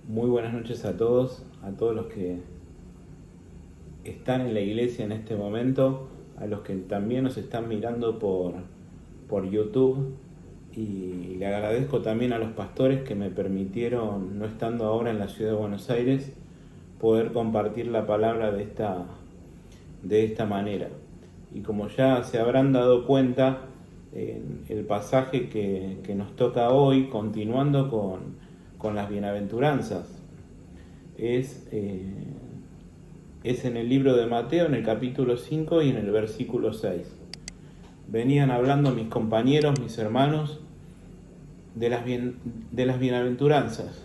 Muy buenas noches a todos los que están en la iglesia en este momento, a los que también nos están mirando por YouTube, y le agradezco también a los pastores que me permitieron, no estando ahora en la ciudad de Buenos Aires, poder compartir la palabra de esta manera. Y como ya se habrán dado cuenta, el pasaje que nos toca hoy, continuando con las bienaventuranzas, es en el libro de Mateo, en el capítulo 5 y en el versículo 6. Venían hablando mis compañeros, mis hermanos, de las bienaventuranzas,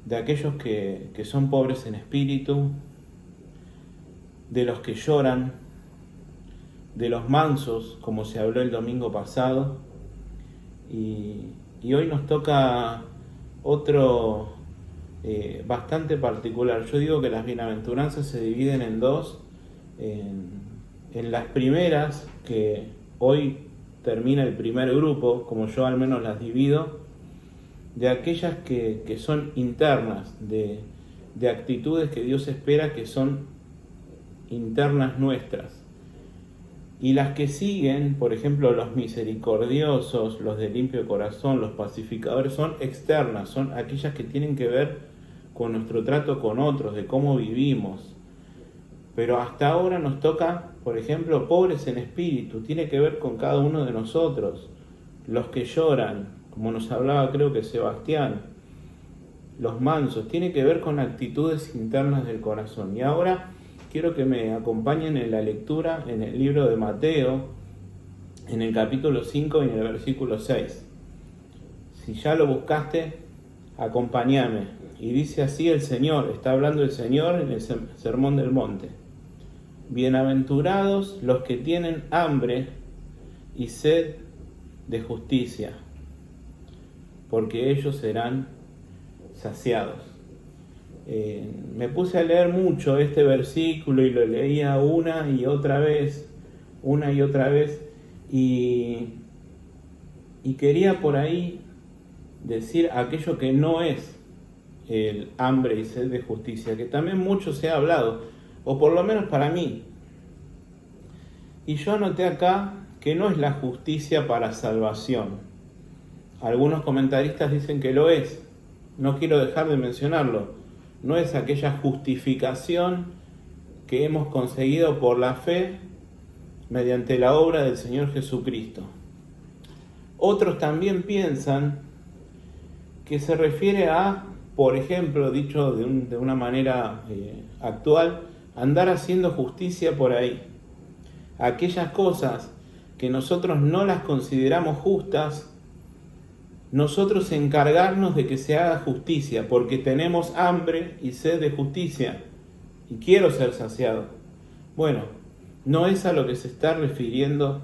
de aquellos que son pobres en espíritu, de los que lloran, de los mansos, como se habló el domingo pasado, y hoy nos toca otro bastante particular. Yo digo que las bienaventuranzas se dividen en dos, en las primeras, que hoy termina el primer grupo, como yo al menos las divido, de aquellas que son internas, de actitudes que Dios espera que son internas nuestras. Y las que siguen, por ejemplo, los misericordiosos, los de limpio corazón, los pacificadores, son externas, son aquellas que tienen que ver con nuestro trato con otros, de cómo vivimos. Pero hasta ahora nos toca, por ejemplo, pobres en espíritu, tiene que ver con cada uno de nosotros. Los que lloran, como nos hablaba creo que Sebastián, los mansos, tiene que ver con actitudes internas del corazón. Y ahora quiero que me acompañen en la lectura en el libro de Mateo, en el capítulo 5 y en el versículo 6. Si ya lo buscaste, acompáñame. Y dice así el Señor, está hablando el Señor en el Sermón del Monte. Bienaventurados los que tienen hambre y sed de justicia, porque ellos serán saciados. Me puse a leer mucho este versículo y lo leía una y otra vez, y quería por ahí decir aquello que no es el hambre y sed de justicia, que también mucho se ha hablado, o por lo menos para mí. Y yo anoté acá que no es la justicia para salvación. Algunos comentaristas dicen que lo es, no quiero dejar de mencionarlo. No es aquella justificación que hemos conseguido por la fe mediante la obra del Señor Jesucristo. Otros también piensan que se refiere a, por ejemplo, dicho de una manera actual, andar haciendo justicia por ahí. Aquellas cosas que nosotros no las consideramos justas, nosotros encargarnos de que se haga justicia, porque tenemos hambre y sed de justicia, y quiero ser saciado. Bueno, no es a lo que se está refiriendo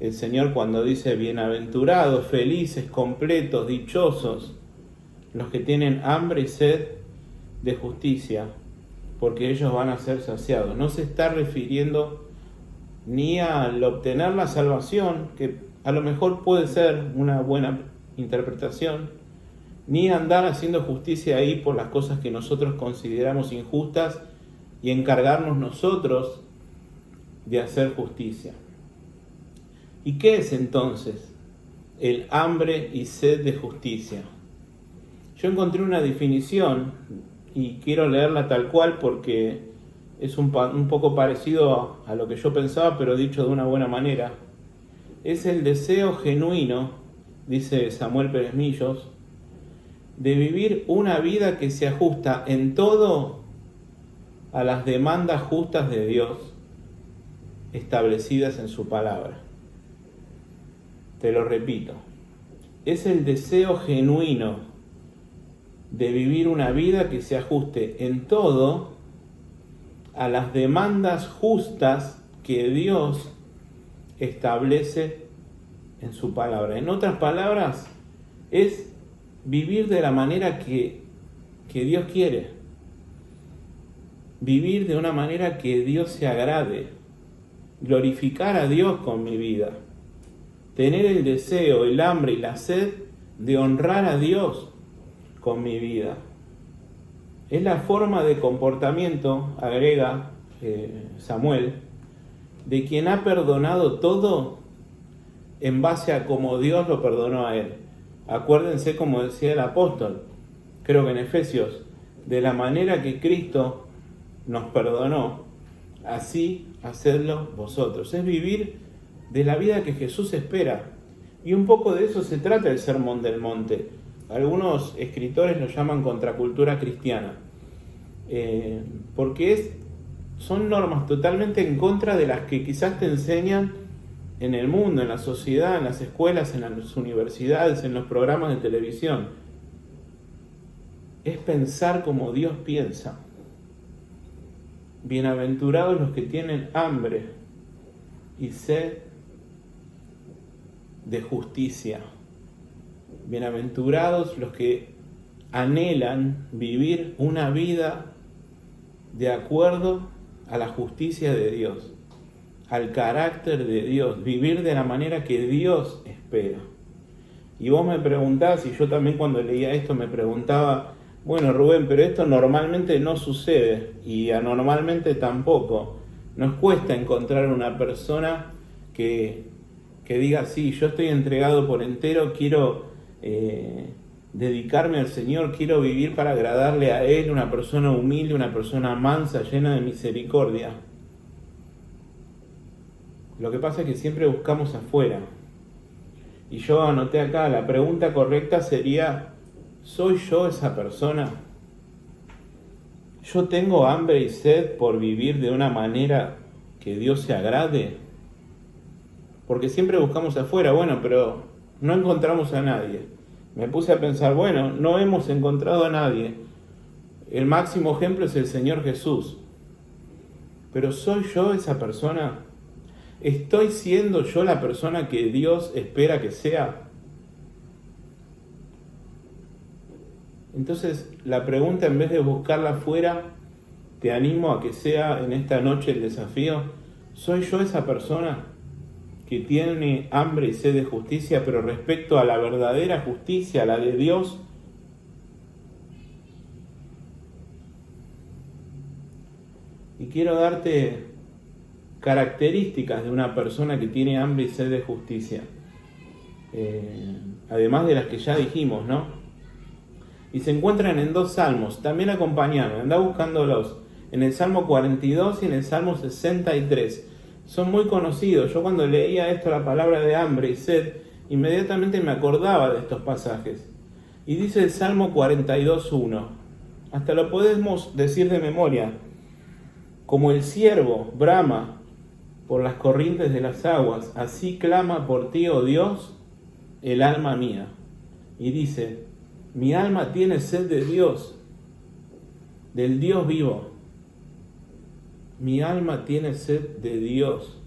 el Señor cuando dice bienaventurados, felices, completos, dichosos, los que tienen hambre y sed de justicia, porque ellos van a ser saciados. No se está refiriendo ni al obtener la salvación, que a lo mejor puede ser una buena interpretación, ni andar haciendo justicia ahí por las cosas que nosotros consideramos injustas y encargarnos nosotros de hacer justicia. ¿Y qué es entonces el hambre y sed de justicia? Yo encontré una definición y quiero leerla tal cual porque es un poco parecido a lo que yo pensaba, pero dicho de una buena manera. Es el deseo genuino, dice Samuel Pérez Millos, de vivir una vida que se ajusta en todo a las demandas justas de Dios establecidas en su palabra. Te lo repito, es el deseo genuino de vivir una vida que se ajuste en todo a las demandas justas que Dios establece en su palabra. En otras palabras, es vivir de la manera que Dios quiere. Vivir de una manera que Dios se agrade. Glorificar a Dios con mi vida. Tener el deseo, el hambre y la sed de honrar a Dios con mi vida. Es la forma de comportamiento, agrega Samuel, de quien ha perdonado todo en base a cómo Dios lo perdonó a él. Acuérdense, como decía el apóstol, creo que en Efesios, de la manera que Cristo nos perdonó, así hacedlo vosotros. Es vivir de la vida que Jesús espera. Y un poco de eso se trata el Sermón del Monte. Algunos escritores lo llaman contracultura cristiana, porque son normas totalmente en contra de las que quizás te enseñan en el mundo, en la sociedad, en las escuelas, en las universidades, en los programas de televisión. Es pensar como Dios piensa. Bienaventurados los que tienen hambre y sed de justicia. Bienaventurados los que anhelan vivir una vida de acuerdo a la justicia de Dios, al carácter de Dios, vivir de la manera que Dios espera. Y vos me preguntás, y yo también cuando leía esto me preguntaba, bueno, Rubén, pero esto normalmente no sucede, y anormalmente tampoco. Nos cuesta encontrar una persona que diga, sí, yo estoy entregado por entero, quiero dedicarme al Señor, quiero vivir para agradarle a Él, una persona humilde, una persona mansa, llena de misericordia. Lo que pasa es que siempre buscamos afuera. Y yo anoté acá, la pregunta correcta sería, ¿soy yo esa persona? ¿Yo tengo hambre y sed por vivir de una manera que Dios se agrade? Porque siempre buscamos afuera, bueno, pero no encontramos a nadie. Me puse a pensar, bueno, no hemos encontrado a nadie. El máximo ejemplo es el Señor Jesús. Pero ¿soy yo esa persona? ¿Estoy siendo yo la persona que Dios espera que sea? Entonces, la pregunta, en vez de buscarla afuera, te animo a que sea en esta noche el desafío. ¿Soy yo esa persona que tiene hambre y sed de justicia, pero respecto a la verdadera justicia, la de Dios? Y quiero darte características de una persona que tiene hambre y sed de justicia, además de las que ya dijimos, ¿no? Y se encuentran en 2 salmos, también acompañame, anda buscándolos, en el Salmo 42 y en el Salmo 63. Son muy conocidos. Yo cuando leía esto, la palabra de hambre y sed, inmediatamente me acordaba de estos pasajes. Y dice el Salmo 42:1, hasta lo podemos decir de memoria: como el ciervo brama por las corrientes de las aguas, así clama por ti, oh Dios, el alma mía. Y dice, mi alma tiene sed de Dios, del Dios vivo. Mi alma tiene sed de Dios,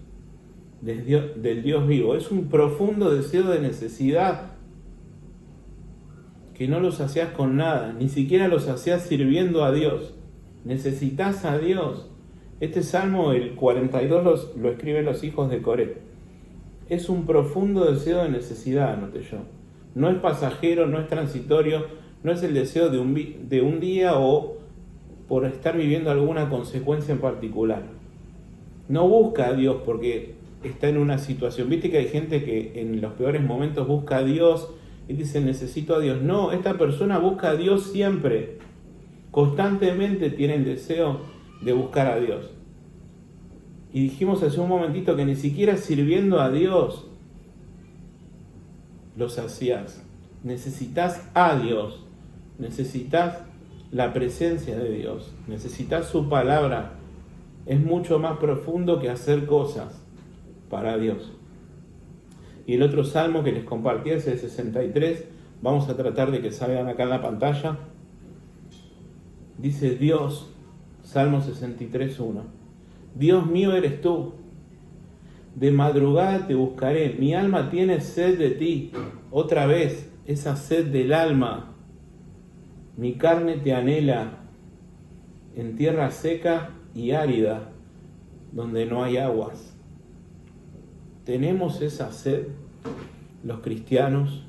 del Dios vivo. Es un profundo deseo de necesidad que no lo saciás con nada, ni siquiera lo saciás sirviendo a Dios. Necesitas a Dios. Este salmo, el 42, lo escriben los hijos de Coré. Es un profundo deseo de necesidad, anoté yo. No es pasajero, no es transitorio, no es el deseo de un día o por estar viviendo alguna consecuencia en particular. No busca a Dios porque está en una situación. Viste que hay gente que en los peores momentos busca a Dios y dice, necesito a Dios. No, esta persona busca a Dios siempre. Constantemente tiene el deseo de buscar a Dios. Y dijimos hace un momentito que ni siquiera sirviendo a Dios lo saciás. Necesitas a Dios. Necesitas la presencia de Dios. Necesitas su palabra. Es mucho más profundo que hacer cosas para Dios. Y el otro salmo que les compartí es el 63. Vamos a tratar de que salgan acá en la pantalla. Dice Dios, Salmo 63:1. Dios mío eres tú. De madrugada te buscaré. Mi alma tiene sed de ti. Otra vez, esa sed del alma. Mi carne te anhela en tierra seca y árida, donde no hay aguas. Tenemos esa sed, los cristianos.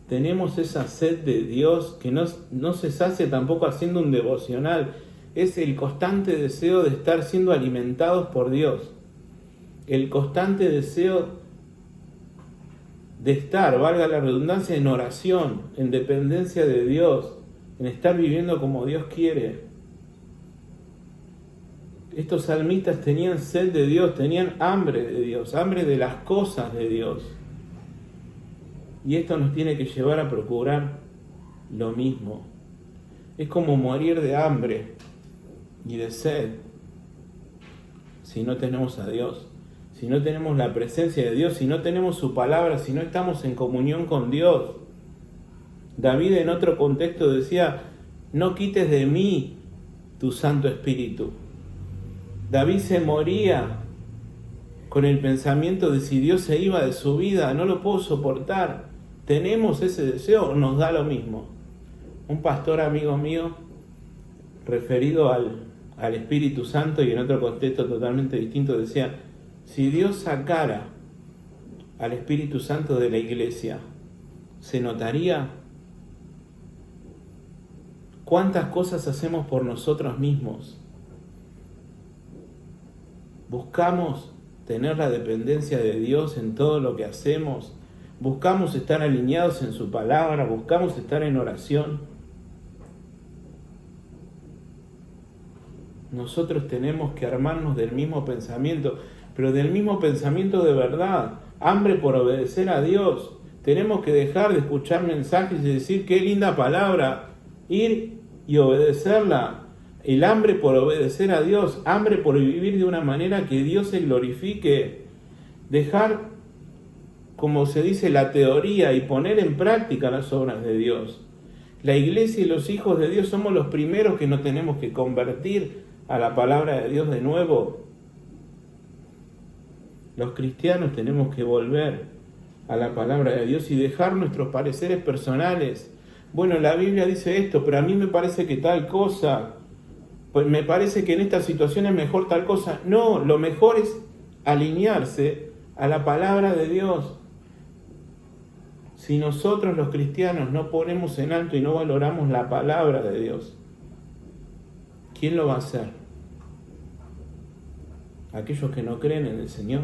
Tenemos esa sed de Dios que no se sacia tampoco haciendo un devocional. Es el constante deseo de estar siendo alimentados por Dios. El constante deseo de estar, valga la redundancia, en oración, en dependencia de Dios, en estar viviendo como Dios quiere. Estos salmistas tenían sed de Dios, tenían hambre de Dios, hambre de las cosas de Dios. Y esto nos tiene que llevar a procurar lo mismo. Es como morir de hambre y de sed si no tenemos a Dios, si no tenemos la presencia de Dios, si no tenemos su palabra, si no estamos en comunión con Dios. David en otro contexto decía, no quites de mí tu Santo Espíritu. David se moría con el pensamiento de si Dios se iba de su vida, no lo puedo soportar. ¿Tenemos ese deseo? Nos da lo mismo. Un pastor amigo mío, referido al Espíritu Santo y en otro contexto totalmente distinto, decía, si Dios sacara al Espíritu Santo de la iglesia, ¿se notaría? ¿Cuántas cosas hacemos por nosotros mismos? ¿Buscamos tener la dependencia de Dios en todo lo que hacemos? ¿Buscamos estar alineados en su palabra? ¿Buscamos estar en oración? Nosotros tenemos que armarnos del mismo pensamiento, pero del mismo pensamiento de verdad, hambre por obedecer a Dios. Tenemos que dejar de escuchar mensajes y decir qué linda palabra, ir y obedecerla. El hambre por obedecer a Dios, hambre por vivir de una manera que Dios se glorifique. Dejar, como se dice, la teoría y poner en práctica las obras de Dios. La iglesia y los hijos de Dios somos los primeros que nos tenemos que convertir a la palabra de Dios de nuevo. Los cristianos tenemos que volver a la palabra de Dios y dejar nuestros pareceres personales. Bueno, la Biblia dice esto, pero a mí me parece que tal cosa, pues me parece que en esta situación es mejor tal cosa. No, lo mejor es alinearse a la palabra de Dios. Si nosotros los cristianos no ponemos en alto y no valoramos la palabra de Dios, ¿quién lo va a hacer? Aquellos que no creen en el Señor.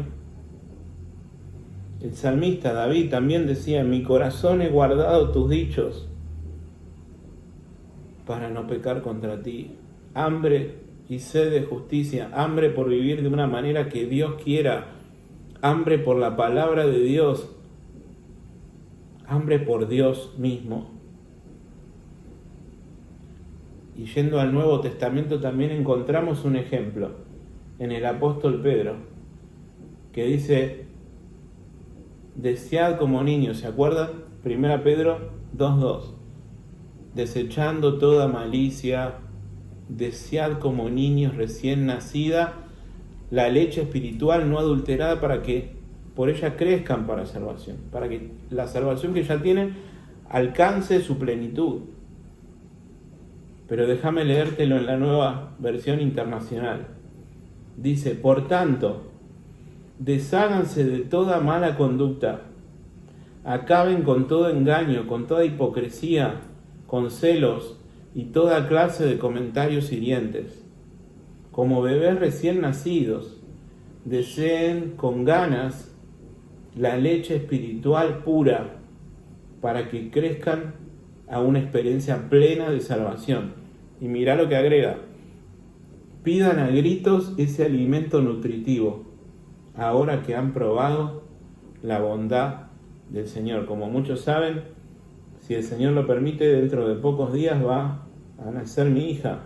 El salmista David también decía, en mi corazón he guardado tus dichos para no pecar contra ti. Hambre y sed de justicia, hambre por vivir de una manera que Dios quiera, hambre por la palabra de Dios, hambre por Dios mismo. Y yendo al Nuevo Testamento también encontramos un ejemplo en el apóstol Pedro, que dice, desead como niños, ¿se acuerdan? 1 Pedro 2:2, desechando toda malicia, desead como niños recién nacida la leche espiritual no adulterada para que por ella crezcan para salvación, para que la salvación que ya tienen alcance su plenitud. Pero déjame leértelo en la Nueva Versión Internacional. Dice, por tanto, desháganse de toda mala conducta, acaben con todo engaño, con toda hipocresía, con celos y toda clase de comentarios hirientes. Como bebés recién nacidos, deseen con ganas la leche espiritual pura para que crezcan a una experiencia plena de salvación. Y mirá lo que agrega, pidan a gritos ese alimento nutritivo, ahora que han probado la bondad del Señor. Como muchos saben, si el Señor lo permite, dentro de pocos días va a nacer mi hija.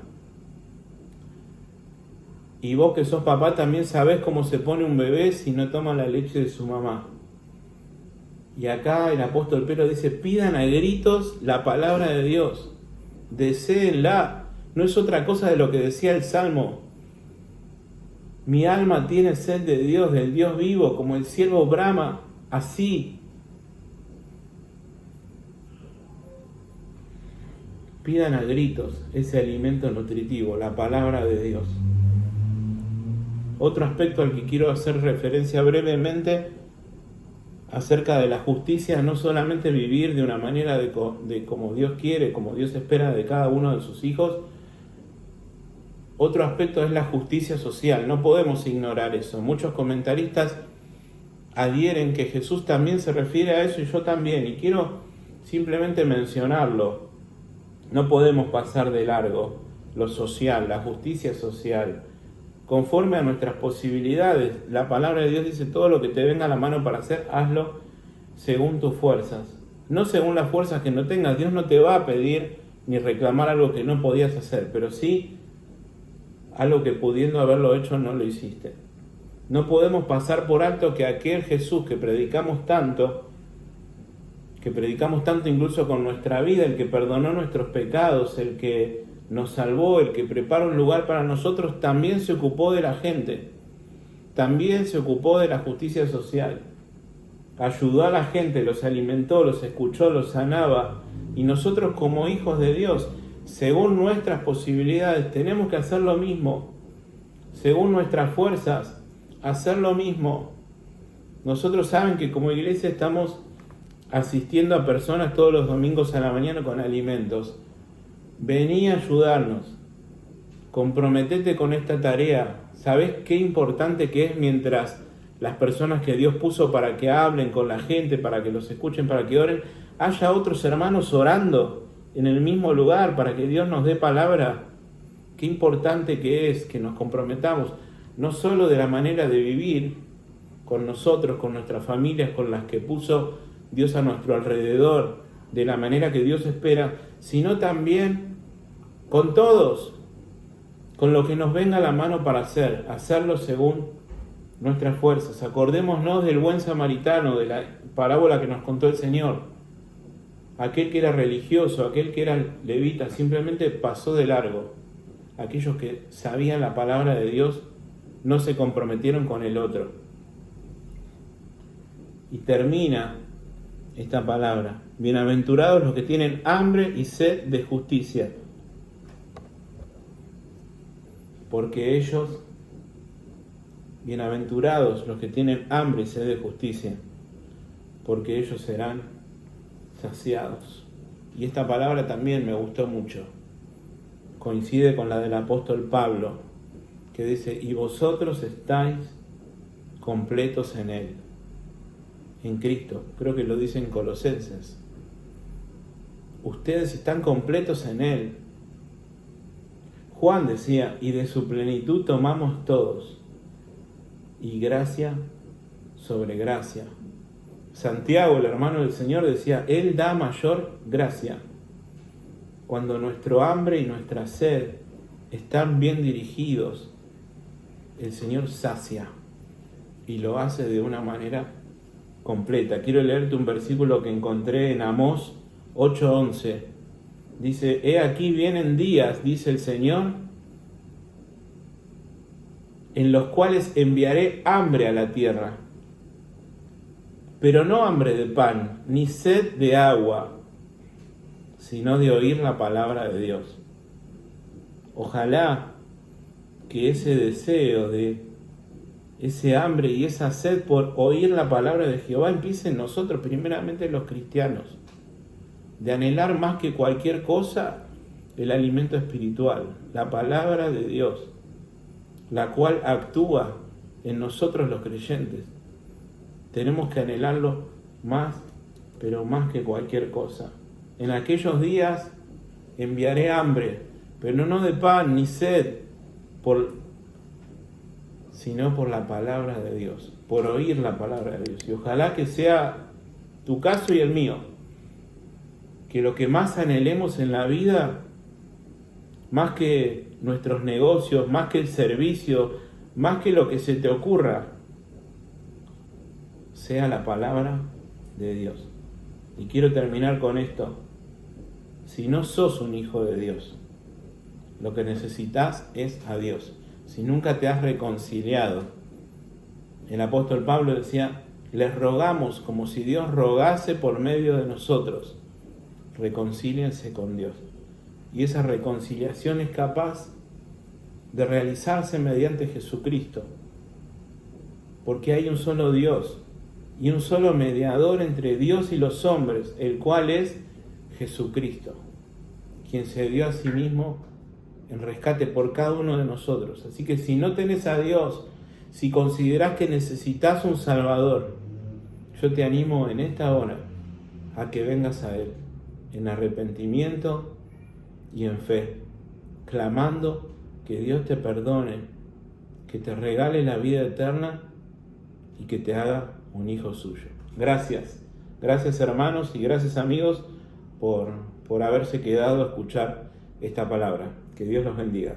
Y vos que sos papá también sabés cómo se pone un bebé si no toma la leche de su mamá. Y acá el apóstol Pedro dice, pidan a gritos la palabra de Dios, deséenla. No es otra cosa de lo que decía el Salmo. Mi alma tiene sed de Dios, del Dios vivo, como el ciervo brama, así. Pidan a gritos ese alimento nutritivo, la palabra de Dios. Otro aspecto al que quiero hacer referencia brevemente, acerca de la justicia, no solamente vivir de una manera de como Dios quiere, como Dios espera de cada uno de sus hijos. Otro aspecto es la justicia social, no podemos ignorar eso. Muchos comentaristas adhieren que Jesús también se refiere a eso y yo también, y quiero simplemente mencionarlo. No podemos pasar de largo lo social, la justicia social, conforme a nuestras posibilidades. La palabra de Dios dice: todo lo que te venga a la mano para hacer, hazlo según tus fuerzas, no según las fuerzas que no tengas. Dios no te va a pedir ni reclamar algo que no podías hacer, pero sí algo que pudiendo haberlo hecho no lo hiciste. No podemos pasar por alto que aquel Jesús que predicamos tanto incluso con nuestra vida, el que perdonó nuestros pecados, el que nos salvó, el que prepara un lugar para nosotros, también se ocupó de la gente, también se ocupó de la justicia social, ayudó a la gente, los alimentó, los escuchó, los sanaba, y nosotros como hijos de Dios, según nuestras posibilidades, tenemos que hacer lo mismo, según nuestras fuerzas, hacer lo mismo. Nosotros saben que como iglesia estamos asistiendo a personas todos los domingos a la mañana con alimentos. Vení a ayudarnos, comprometete con esta tarea. ¿Sabés qué importante que es mientras las personas que Dios puso para que hablen con la gente, para que los escuchen, para que oren, haya otros hermanos orando en el mismo lugar para que Dios nos dé palabra? Qué importante que es que nos comprometamos, no solo de la manera de vivir con nosotros, con nuestras familias, con las que puso Dios a nuestro alrededor, de la manera que Dios espera, sino también con todos, con lo que nos venga a la mano para hacerlo según nuestras fuerzas. Acordémonos del buen samaritano, de la parábola que nos contó el Señor. Aquel que era religioso, aquel que era levita, simplemente pasó de largo. Aquellos que sabían la palabra de Dios no se comprometieron con el otro. Y termina esta palabra: bienaventurados los que tienen hambre y sed de justicia, porque ellos, bienaventurados los que tienen hambre y sed de justicia, porque ellos serán saciados. Y esta palabra también me gustó mucho, coincide con la del apóstol Pablo, que dice: y vosotros estáis completos en Él, en Cristo. Creo que lo dice en Colosenses. Ustedes están completos en Él. Juan decía: y de su plenitud tomamos todos, y gracia sobre gracia. Santiago, el hermano del Señor, decía: Él da mayor gracia. Cuando nuestro hambre y nuestra sed están bien dirigidos, el Señor sacia, y lo hace de una manera completa. Quiero leerte un versículo que encontré en Amós 8:11. Dice: he aquí vienen días, dice el Señor, en los cuales enviaré hambre a la tierra, pero no hambre de pan, ni sed de agua, sino de oír la palabra de Dios. Ojalá que ese deseo de ese hambre y esa sed por oír la palabra de Jehová empiece en nosotros, primeramente los cristianos, de anhelar más que cualquier cosa el alimento espiritual, la palabra de Dios, la cual actúa en nosotros los creyentes. Tenemos que anhelarlo más, pero más que cualquier cosa. En aquellos días enviaré hambre, pero no de pan ni sed, sino por la palabra de Dios, por oír la palabra de Dios. Y ojalá que sea tu caso y el mío, que lo que más anhelemos en la vida, más que nuestros negocios, más que el servicio, más que lo que se te ocurra, sea la palabra de Dios. Y quiero terminar con esto. Si no sos un hijo de Dios, lo que necesitas es a Dios. Si nunca te has reconciliado, el apóstol Pablo decía: les rogamos como si Dios rogase por medio de nosotros, reconcíliense con Dios. Y esa reconciliación es capaz de realizarse mediante Jesucristo, porque hay un solo Dios y un solo mediador entre Dios y los hombres, el cual es Jesucristo, quien se dio a sí mismo en rescate por cada uno de nosotros. Así que si no tenés a Dios, si considerás que necesitas un Salvador, yo te animo en esta hora a que vengas a Él en arrepentimiento y en fe, clamando que Dios te perdone, que te regale la vida eterna y que te haga un hijo suyo. Gracias hermanos y gracias amigos por haberse quedado a escuchar esta palabra. Que Dios los bendiga.